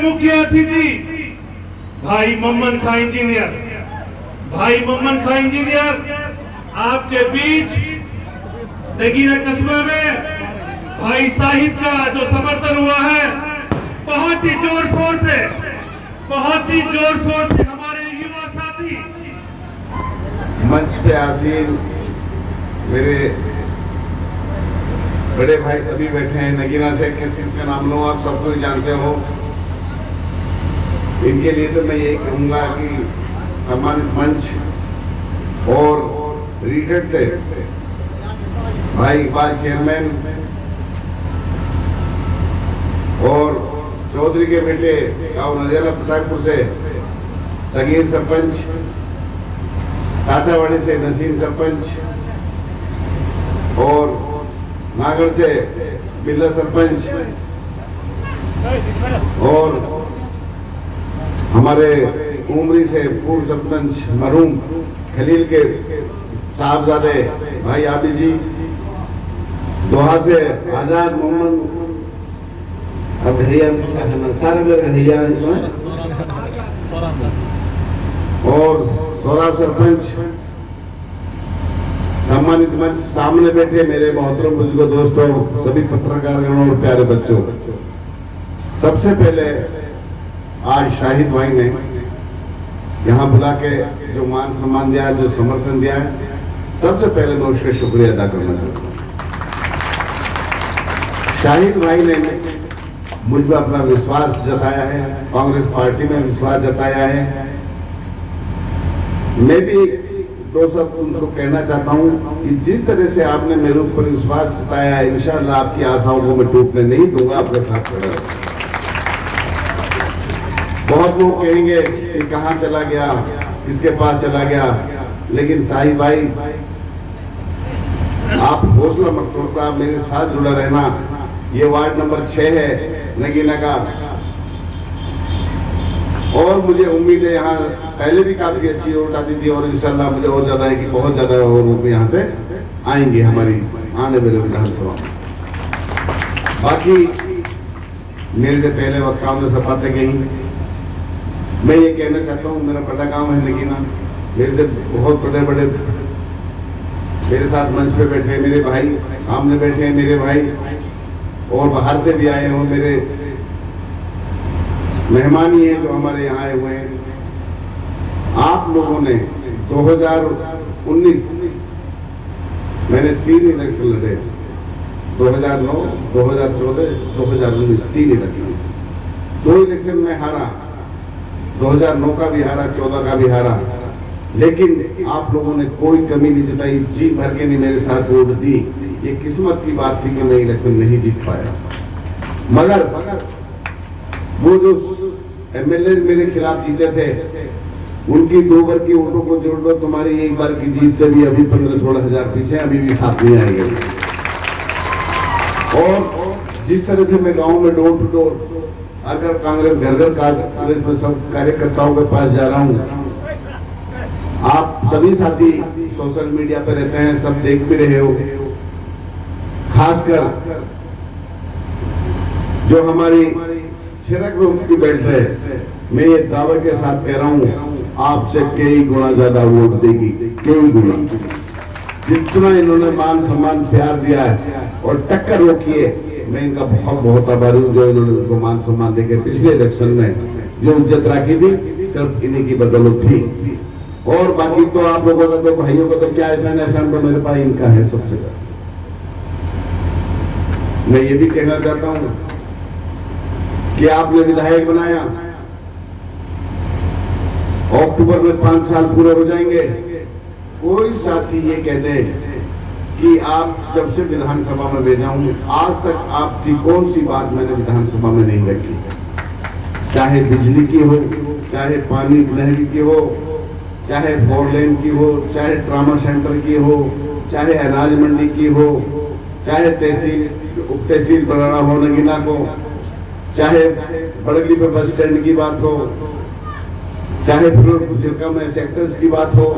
मुख्य अतिथि भाई मोहम्मद खां इंजीनियर, भाई मोहम्मद खां इंजीनियर आपके बीच नगीना कस्बा में भाई साहिद का जो समर्थन हुआ है, बहुत ही जोर शोर से, बहुत ही जोर शोर से हमारे युवा साथी मंच पे आसीन मेरे बड़े भाई सभी बैठे हैं। नगीना से किस चीज का नाम लूं, आप सबको ही जानते हो। इनके लिए तो मैं यही कहूंगा कि सम्मानित मंच और रीटेड से भाई इकबाल चेयरमैन और चौधरी के बेटे गाँव नदियाला प्रतापपुर से सगीर सरपंच, साठावाड़ी से नसीम सरपंच और नागढ़ से बिल्ला सरपंच और हमारे उमरी से पूर्व सरपंच मरहूम खलील के साहबजादे भाई आबिद जी, दोहा से आजाद मोहम्मद और सौराब सरपंच, सम्मानित मंच सामने बैठे मेरे मोहतरम बुजुर्गों, दोस्तों, सभी पत्रकारगणों और प्यारे बच्चों, सबसे पहले आज शाहिद भाई ने यहाँ बुला के जो मान सम्मान दिया, जो समर्थन दिया है, सबसे पहले मैं उसका शुक्रिया अदा करना चाहता हूँ। शाहिद भाई ने मुझ पर अपना विश्वास जताया है, कांग्रेस पार्टी में विश्वास जताया है। मैं भी दो शब्द उनको कहना चाहता हूं कि जिस तरह से आपने मेरे ऊपर विश्वास जताया है, इंशाअल्लाह आपकी आशाओं को मैं टूटने नहीं दूंगा, आपके साथ खड़ा रहूंगा। बहुत लोग कहेंगे कि कहां चला गया, किसके पास चला गया, लेकिन साहिब भाई आप हौसला मत तोड़ना, आप मेरे साथ जुड़ा रहना। ये वार्ड नंबर 6 है नगीना का, और मुझे उम्मीद है यहाँ पहले भी काफी अच्छी वोट आती थी और इंशाल्लाह मुझे और ज्यादा है कि बहुत ज्यादा और वोट यहाँ से आएंगे हमारी आने वाले विधानसभा में। बाकी मेरे से पहले वक्ताओं ने सब बातें कही, मैं ये कहना चाहता हूँ, मेरा बड़ा काम है नगीना, मेरे से बहुत बड़े बड़े मेरे साथ मंच पे बैठे मेरे भाई, सामने बैठे हैं मेरे भाई, और बाहर से भी आए हो मेरे मेहमान ही हैं जो हमारे यहाँ आए हुए हैं। आप लोगों ने 2019 मैंने 3 इलेक्शन लड़े, 2009, 2014, 2019 3 इलेक्शन। 2 इलेक्शन में हारा, 2009 का भी हारा, 14 का भी हारा, लेकिन आप लोगों ने कोई कमी नहीं जताई, जी भर के नहीं मेरे साथ वोट दी। ये किस्मत की बात थी कि मैं इलेक्शन नहीं जीत पाया, मगर वो जो एमएलए मेरे खिलाफ जीते थे उनकी 2 बार की वोटों को जोड़ दो, तुम्हारी 1 बार की जीत से भी अभी 15-16 हजार पीछे, अभी भी साथ नहीं आएंगे। और जिस तरह से मैं गांव में डोर टू डोर अगर कांग्रेस घर घर कांग्रेस में सब कार्यकर्ताओं के पास जा रहा हूं, आप सभी साथी सोशल मीडिया पे रहते हैं, सब देख भी रहे हो, खासकर जो हमारी शिरक में उनकी बेल्ट है, मैं ये दावे के साथ कह रहा हूं, आपसे कई गुना ज्यादा वोट देगी, कई गुना। जितना इन्होंने मान सम्मान प्यार दिया है और टक्कर वो किए, मैं इनका बहुत बहुत आभारी हूँ जो इन्होंने उनको मान सम्मान देकर पिछले इलेक्शन में जो इज्जत रखी थी, सिर्फ इन्हीं की बदौलत थी। और बाकी तो आप लोगों का तो भाइयों का तो क्या एहसान तो मेरे पास इनका है सबसे ज्यादा। मैं ये भी कहना चाहता हूं कि आपने विधायक बनाया, अक्टूबर में 5 साल पूरे हो जाएंगे। कोई साथी ये कह दे कि आप जब से विधानसभा में भेजा हूं, आज तक आपकी कौन सी बात मैंने विधानसभा में नहीं रखी, चाहे बिजली की हो, चाहे पानी नहर की हो, चाहे 4 लेन की हो, चाहे ट्रामा सेंटर की हो, चाहे अनाज मंडी की हो, चाहे तहसील उप तहसील बनाना हो नगीना को, चाहे बड़गली पे बस स्टैंड की बात हो, चाहे फिरोजपुर में सेक्टर्स की बात हो,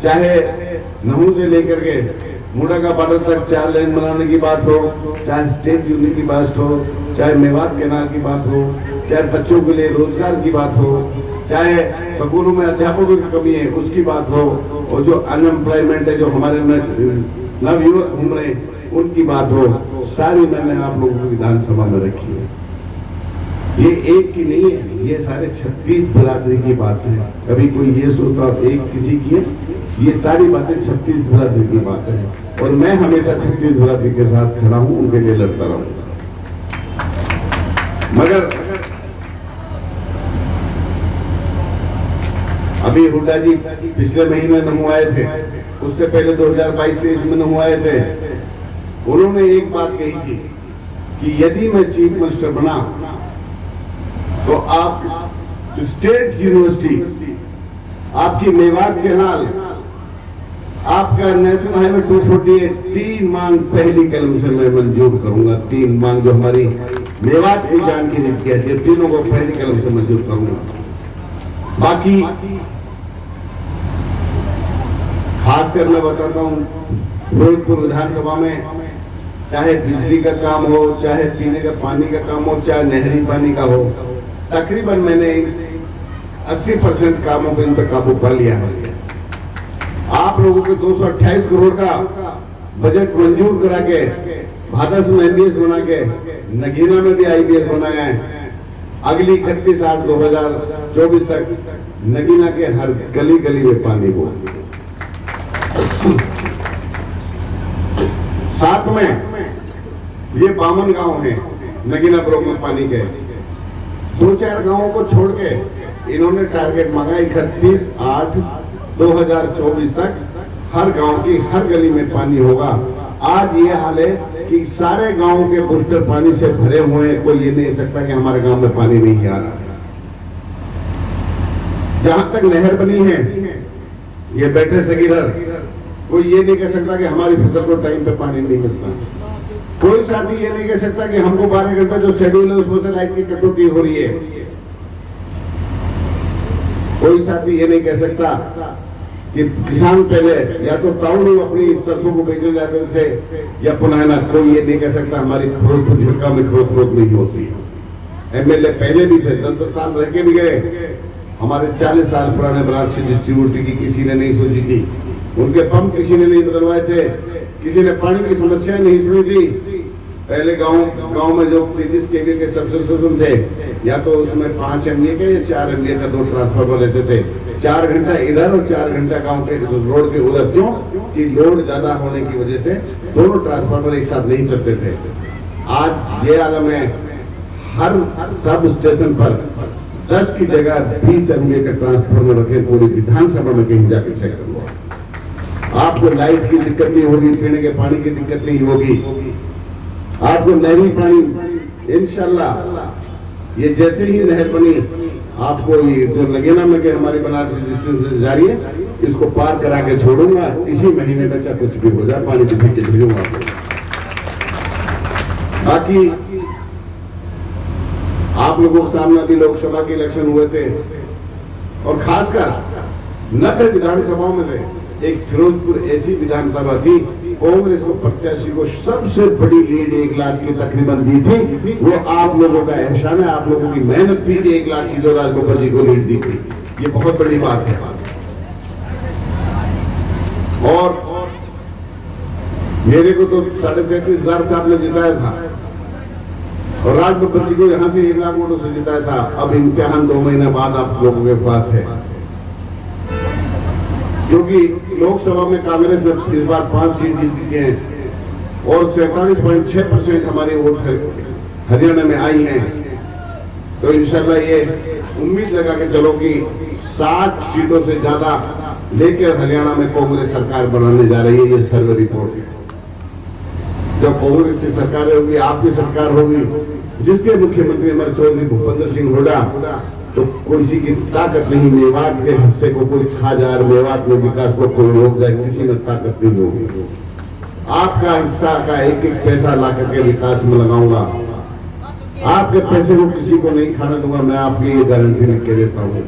चाहे नहू से लेकर के मुड़ा का बॉर्डर तक 4 लेन बनाने की बात हो, चाहे स्टेट यूनिट की बात हो, चाहे मेवात केनाल की बात हो, चाहे बच्चों के लिए रोजगार की बात हो, चाहे स्कूलों में अध्यापकों की कमी है उसकी बात हो, और जो अनएम्प्लॉयमेंट है, जो हमारे नवयुवक घूम रहे हैं उनकी बात हो, सारी मैंने आप लोगों को विधानसभा में रखी है। ये एक की नहीं है, ये सारे 36 बिरादरी की बात है। कभी कोई ये सोचता एक किसी की है, ये सारी बातें 36 बिरादरी की बात है, और मैं हमेशा 36 बिरादरी के साथ खड़ा हूं, उनके लिए लड़ता रहूंगा। मगर अभी हुड्डा जी पिछले महीने नमवाए थे, उससे पहले 2022-23 में नमवाए थे। उन्होंने एक बात कही थी कि यदि मैं चीफ मिनिस्टर बना तो आप स्टेट यूनिवर्सिटी, आपकी मेवात केनाल, आपका नेशनल हाईवे 248, 3 मांग पहली कलम से मैं मंजूर करूंगा। 3 मांग जो हमारी मेवात की जान की नीति है, तीनों को पहली कलम से मंजूर करूंगा। बाकी खासकर मैं बताता हूं, फिरोजपुर विधानसभा में चाहे बिजली का काम हो, चाहे पीने का पानी का काम हो, चाहे नहरी पानी का हो, तकरीबन मैंने 80% कामों को इन पर काबू पा लिया है। आप लोगों के 228 करोड़ का बजट मंजूर करा के, भादस में एमबीएस बना के, नगीना में भी आईबीएस बनाया है। अगली 31/8/2024 तक नगीना के हर गली गली में पानी हो। साथ में ये 52 गांव हैं नगीना ब्लॉक में पानी के, 2-4 गांवों को छोड़ के इन्होंने टारगेट मांगा 31/8/2024 तक हर गांव की हर गली में पानी होगा। आज ये हाल है कि सारे गांवों के बूस्टर पानी से भरे हुए हैं, कोई ये नहीं सकता कि हमारे गांव में पानी नहीं आ रहा। जहां तक नहर बनी है, ये बैठे सगीरर, कोई ये नहीं कह सकता कि हमारी फसल को टाइम पे पानी नहीं मिलता। कोई साथी ये नहीं कह सकता कि हमको 12 घंटा जो शेड्यूल है उसमें से लाइट की कटौती हो रही है। कोई साथी ये नहीं कह सकता कि किसान पहले या तो ताउड़ू अपनी सरसों को बेचे जाते थे या पुनाना। कोई ये नहीं कह सकता हमारी फिरोजपुर झिड़का में खरोच नहीं होती। एमएलए पहले भी थे, 10-10 साल रह के भी गए। हमारे 40 साल पुराने ब्रांच से डिस्ट्रीब्यूटर की किसी ने नहीं सोची थी, उनके पंप किसी ने नहीं बदलवाए थे, किसी ने पानी की समस्या नहीं सुनी थी। पहले गांव में जो 33 केवी के सबस्टेशन थे, या तो उसमें 5 MVA के या 4 MVA का 2 ट्रांसफार्मर लेते थे। 4 घंटा इधर और 4 घंटा गांव के रोड के उधर, क्यों कि लोड ज्यादा होने की वजह से दोनों ट्रांसफार्मर एक साथ नहीं चलते थे। आज ये आलम है, हर सब स्टेशन पर 10 की जगह 20 MVA का ट्रांसफार्मर रखे। पूरी विधानसभा में कहीं जाकर चेक करूंगा, आपको लाइट की दिक्कत नहीं होगी, पीने के पानी की दिक्कत नहीं होगी, आपको नहरी पानी इंशाल्लाह ये जैसे ही नहर बनी, आपको ये जो नगीना में के हमारी बनारस डिस्ट्रिक्ट जा रही है, इसको पार करा के छोड़ूंगा। इसी महीने में चाहे कुछ भी हो जाए, पानी की दिक्कत भेजूंगा आपको। बाकी आप लोगों के सामने अभी लोकसभा के इलेक्शन हुए थे, और खासकर 90 विधानसभाओं में से एक फिरोजपुर ऐसी विधानसभा थी, कांग्रेस को प्रत्याशी को सबसे बड़ी लीड 1 लाख की तकरीबन दी थी। वो आप लोगों का एहसान है, आप लोगों की मेहनत थी कि 1 लाख की जो राजगोपाल जी को लीड दी थी। ये बहुत बड़ी बात है। और मेरे को तो 37,500 से आपने जिताया था, और राजगोपाल जी को यहां से 1 लाख वोटों से जिताया था। अब इम्तिहान 2 महीने बाद आप लोगों के पास है, क्योंकि लोकसभा में कांग्रेस ने इस बार 5 सीट जीत चुके हैं, और 47.6% हमारे वोट हरियाणा में आई हैं। तो इंशाल्लाह ये उम्मीद लगा के चलो कि 60 सीटों से ज्यादा लेकर हरियाणा में कांग्रेस सरकार बनाने जा रही है। ये सर्वे रिपोर्ट है। जब कांग्रेस की सरकार होगी, आपकी सरकार होगी, जिसके मुख्यमंत्री हमारे चौधरी भूपेंद्र सिंह हुड्डा, तो किसी की ताकत नहीं, मेवात के हिस्से को कोई खा जाए, मेवात में विकास को कोई रोक जाए, किसी में ताकत नहीं होगी। आपका हिस्सा का एक एक पैसा ला करके विकास में लगाऊंगा। आपके पैसे को किसी को नहीं खाने दूंगा, मैं आपकी ये गारंटी लिख के देता हूँ।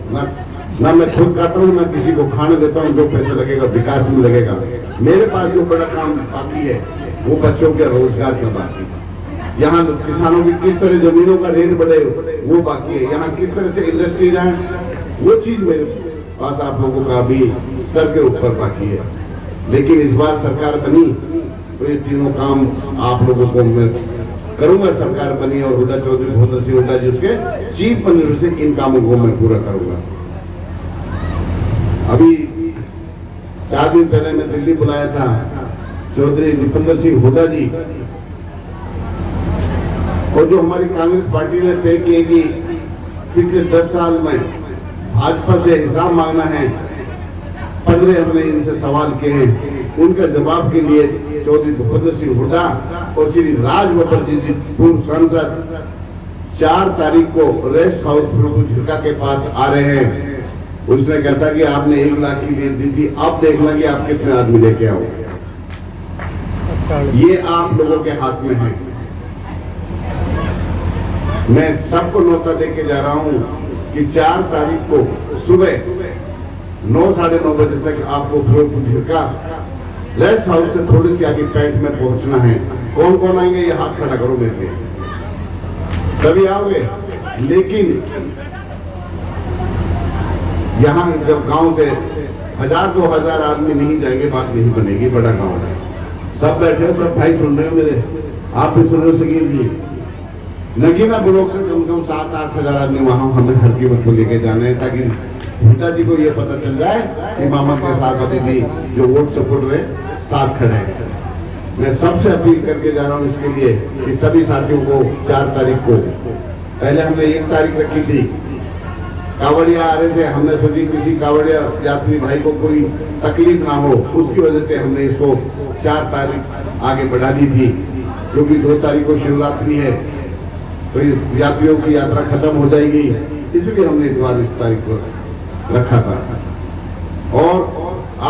ना मैं खुद खाता हूँ, ना किसी को खाने देता हूँ। जो पैसा लगेगा विकास में लगेगा। मेरे पास जो बड़ा काम बाकी है वो बच्चों के रोजगार का बाकी है। यहाँ किसानों की किस तरह जमीनों का रेट बढ़े वो बाकी है, यहाँ किस तरह से इंडस्ट्रीज आए वो चीज मेरे पास आप लोगों का भी सर के ऊपर बाकी है। लेकिन इस बार सरकार बनी तो ये तीनों काम आप लोगों को मैं करूंगा। सरकार बनी और हुड्डा चौधरी भूपेंद्र सिंह हुड्डा जी उसके चीफ मिनिस्टर से इन कामों को मैं पूरा करूंगा। अभी 4 दिन पहले मैं दिल्ली बुलाया था चौधरी भूपेंद्र सिंह हुड्डा जी, और जो हमारी कांग्रेस पार्टी ने तय किए कि पिछले 10 साल में भाजपा से हिसाब मांगना है, 15 हमने इनसे सवाल किए हैं, उनका जवाब के लिए चौधरी भूपेंद्र सिंह हुड्डा और श्री राज बब्बर जी पूर्व सांसद 4 तारीख को रेस्ट हाउस झिरका के पास आ रहे हैं। उसने कहा था कि आपने 1 लाख की लीड दी थी, अब देखना कि आप कितने आदमी लेके आओ। ये आप लोगों के हाथ में है। मैं सबको न्योता दे के जा रहा हूं कि 4 तारीख को सुबह 9 साढ़े 9 बजे तक आपको फिरोजपुर झिरका रेस्ट हाउस से थोड़ी सी आगे पैंट में पहुंचना है। कौन कौन आएंगे ये हाथ खड़ा करो मेरे लिए, सभी आओगे। लेकिन यहाँ जब गांव से 1000-2000 आदमी नहीं जाएंगे बात नहीं बनेगी। बड़ा गांव है, सब बैठे हो, सब भाई सुन रहे हो मेरे, आप भी सुन रहे हो सकील जी। नगीना ब्लॉक से कम से कम 7-8 हजार आदमी वहां हमें हर कीमत को लेके जाने हैं, ताकि हुड्डा जी को ये पता चल जाए कि मामा के साथ अभी भी जो वोट सपोर्ट रहे साथ खड़े हैं। मैं सबसे अपील करके जा रहा हूँ इसके लिए कि सभी साथियों को 4 तारीख को, पहले हमने 1 तारीख रखी थी, कांवड़िया आ रहे थे, हमने सोची किसी कांवड़िया यात्री भाई को कोई तकलीफ ना हो, उसकी वजह से हमने इसको 4 तारीख आगे बढ़ा दी थी, क्योंकि 2 तारीख को शिवरात्रि है तो यात्रियों की यात्रा खत्म हो जाएगी, इसलिए हमने इस बार इस तारीख को रखा था। और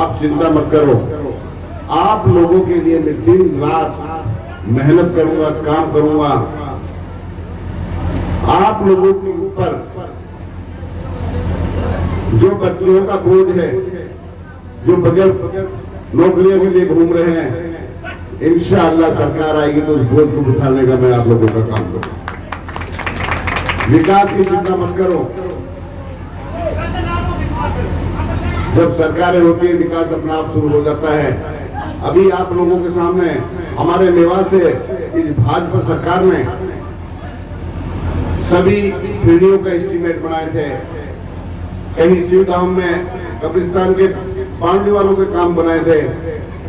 आप चिंता मत करो, आप लोगों के लिए मैं दिन रात मेहनत करूंगा, काम करूंगा। आप लोगों के ऊपर जो बच्चों का बोझ है, जो बगैर नौकरियों के लिए घूम रहे हैं, इंशाअल्लाह सरकार आएगी तो उस बोझ को उठाने का मैं आप लोगों का काम करूंगा। विकास की चिंता मत करो, जब सरकारें होती है विकास अपना आप शुरू हो जाता है। अभी आप लोगों के सामने हमारे मेवात से इस भाजपा सरकार ने सभी श्रेणियों का एस्टीमेट बनाए थे। कहीं शिवधाम में कब्रिस्तान के बाउंड्री वालों के काम बनाए थे।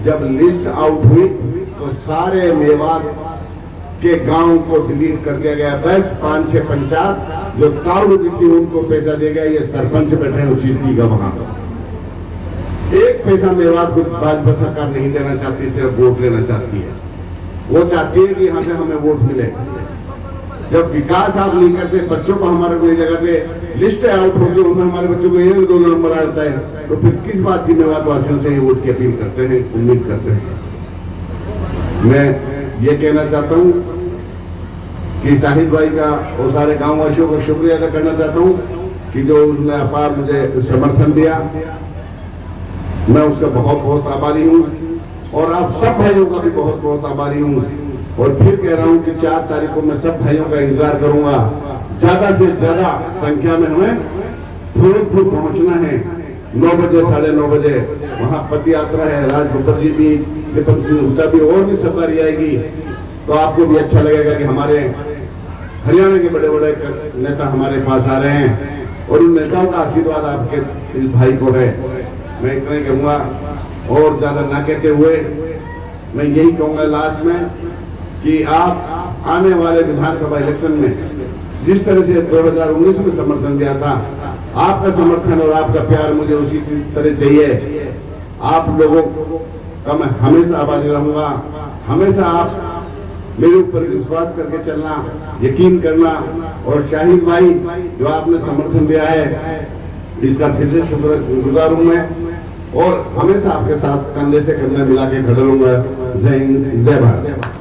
जब लिस्ट आउट हुई तो सारे मेवात के गांव को डिलीट कर दिया गया। बस 5-6 पंचायत जो तारू की थी उनको पैसा दिया गया। ये सरपंच बैठे हैं उस चीज का, वहां 1 पैसा मेवात को भाजपा सरकार नहीं देना चाहती, सिर्फ वोट लेना चाहती है। वो चाहती है कि यहाँ से हमें वोट मिले। जब विकास आप नहीं करते, बच्चों को हमारे को नहीं लगाते, लिस्ट आउट होगी उनमें हमारे बच्चों को 1-2 नंबर आता है, तो फिर किस बात की मेवात वासियों से वोट की अपील करते हैं, उम्मीद करते हैं। मैं ये कहना चाहता हूँ कि शाहिद भाई का और सारे गांव वासियों को शुक्रिया अदा करना चाहता हूँ कि जो उसने अपार मुझे समर्थन दिया, मैं उसका बहुत बहुत आभारी हूँ। और आप सब भाइयों का भी बहुत बहुत आभारी हूँ। और फिर कह रहा हूँ कि 4 तारीख को मैं सब भाइयों का इंतजार करूंगा। ज्यादा से ज्यादा संख्या में हमें फिरोजपुर पहुंचना है। 9 बजे 9:30 बजे वहां पद यात्रा है। राज बब्बर जी भी, दीपक सिंह हुड्डा भी, और भी सरदारी आएगी, तो आपको भी अच्छा लगेगा कि हमारे हरियाणा के बड़े बड़े नेता हमारे पास आ रहे हैं और उन नेताओं का आशीर्वाद आपके इस भाई को है। मैं इतना ही कहूंगा और ज्यादा ना कहते हुए मैं यही कहूंगा लास्ट में कि आप आने वाले विधानसभा इलेक्शन में जिस तरह से 2019 में समर्थन दिया था, आपका समर्थन और आपका प्यार मुझे उसी तरह चाहिए। आप लोगों का मैं हमेशा आभारी रहूंगा। हमेशा आप मेरे ऊपर विश्वास करके चलना, यकीन करना। और शाहिद भाई जो आपने समर्थन दिया है, इसका फिर से शुक्रगुजार हूं मैं, और हमेशा आपके साथ कंधे से कंधे मिला के खड़े रहूंगा। जय हिंद, जय भारत।